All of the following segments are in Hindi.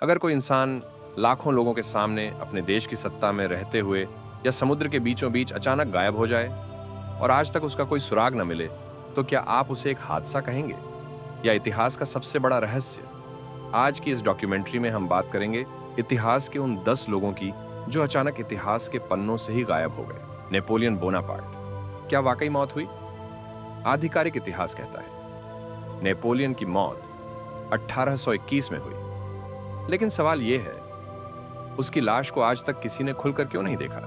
अगर कोई इंसान लाखों लोगों के सामने अपने देश की सत्ता में रहते हुए या समुद्र के बीचों बीच अचानक गायब हो जाए और आज तक उसका कोई सुराग न मिले, तो क्या आप उसे एक हादसा कहेंगे या इतिहास का सबसे बड़ा रहस्य? आज की इस डॉक्यूमेंट्री में हम बात करेंगे इतिहास के उन 10 लोगों की जो अचानक इतिहास के पन्नों से ही गायब हो गए। नेपोलियन बोनापार्ट, क्या वाकई मौत हुई? आधिकारिक इतिहास कहता है नेपोलियन की मौत 1821 में हुई, लेकिन सवाल यह है उसकी लाश को आज तक किसी ने खुलकर क्यों नहीं देखा?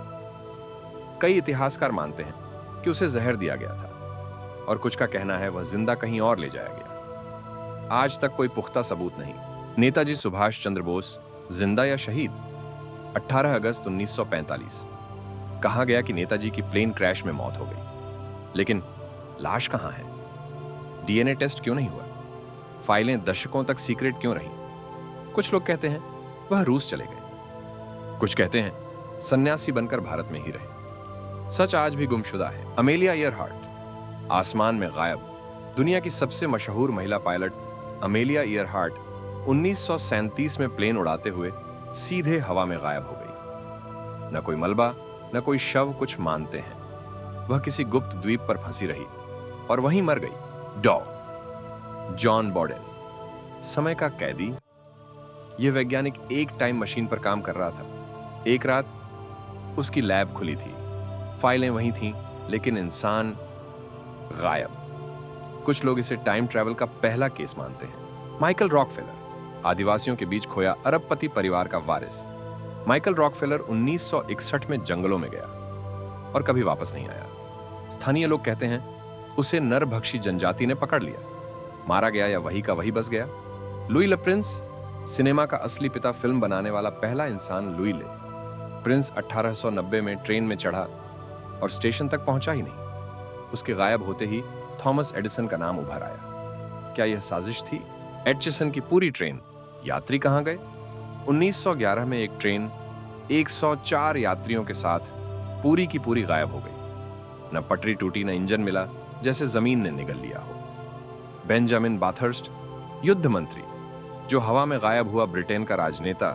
कई इतिहासकार मानते हैं कि उसे जहर दिया गया था और कुछ का कहना है वह जिंदा कहीं और ले जाया गया। आज तक कोई पुख्ता सबूत नहीं। नेताजी सुभाष चंद्र बोस जिंदा या शहीद? 18 अगस्त 1945 कहा गया कि नेताजी की प्लेन क्रैश में मौत हो गई, लेकिन लाश कहां है? डीएनए टेस्ट क्यों नहीं हुआ? फाइलें दशकों तक सीक्रेट क्यों रहीं? कुछ लोग कहते हैं वह रूस चले गए, कुछ कहते हैं सन्यासी बनकर भारत में ही रहे। सच आज भी गुमशुदा है। अमेलिया ईयरहार्ट आसमान में गायब। दुनिया की सबसे मशहूर महिला पायलट अमेलिया ईयरहार्ट 1937 में प्लेन उड़ाते हुए सीधे हवा में गायब हो गई। न कोई मलबा, न कोई शव कुछ मानते हैं। वह किसी गुप्त द्वीप पर फंसी रही और वहीं मर गई। जॉन बॉडेन, समय का कैदी। यह वैज्ञानिक एक टाइम मशीन पर काम कर रहा था। एक रात उसकी लैब खुली थी, फाइलें वहीं थीं, लेकिन इंसान गायब। कुछ लोग इसे टाइम ट्रैवल का पहला केस मानते हैं। माइकल रॉकफेलर, आदिवासियों के बीच खोया अरबपति परिवार का वारिस। माइकल रॉकफेलर 1961 में जंगलों में गया और कभी वापस नहीं आया। स्थानीय लोग कहते हैं उसे नरभक्षी जनजाति ने पकड़ लिया, मारा गया या वही का वही बस गया। लुई ले प्रिंस, सिनेमा का असली पिता, फिल्म बनाने वाला पहला इंसान लुई ले प्रिंस 1890 में ट्रेन में चढ़ा और स्टेशन तक पहुंचा ही नहीं। उसके गायब होते ही थॉमस एडिसन का नाम उभर आया। क्या यह साजिश थी? एडिसन की पूरी ट्रेन, यात्री कहां गए? 1911 में एक ट्रेन 104 यात्रियों के साथ पूरी की पूरी गायब हो गई। न पटरी टूटी, न इंजन मिला, जैसे जमीन ने निगल लिया हो। बेंजामिन बाथर्स्ट, युद्ध मंत्री जो हवा में गायब हुआ ब्रिटेन का राजनेता,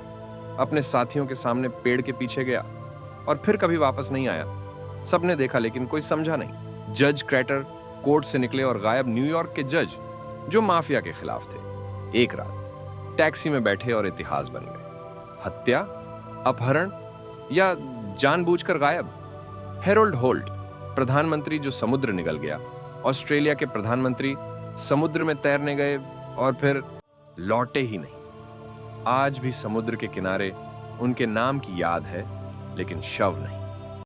अपने साथियों के सामने पेड़ के पीछे गया और फिर कभी वापस नहीं आया। सबने देखा लेकिन कोई समझा नहीं। जज क्रैटर कोर्ट से निकले और गायब न्यूयॉर्क के जज जो माफिया के खिलाफ थे, एक रात टैक्सी में बैठे और इतिहास बन गए। हत्या, अपहरण या जानबूझकर गायब? हेरोल्ड होल्ट, प्रधानमंत्री जो समुद्र निगल गया। ऑस्ट्रेलिया के प्रधानमंत्री समुद्र में तैरने गए और फिर लौटे ही नहीं। आज भी समुद्र के किनारे उनके नाम की याद है, लेकिन शव नहीं।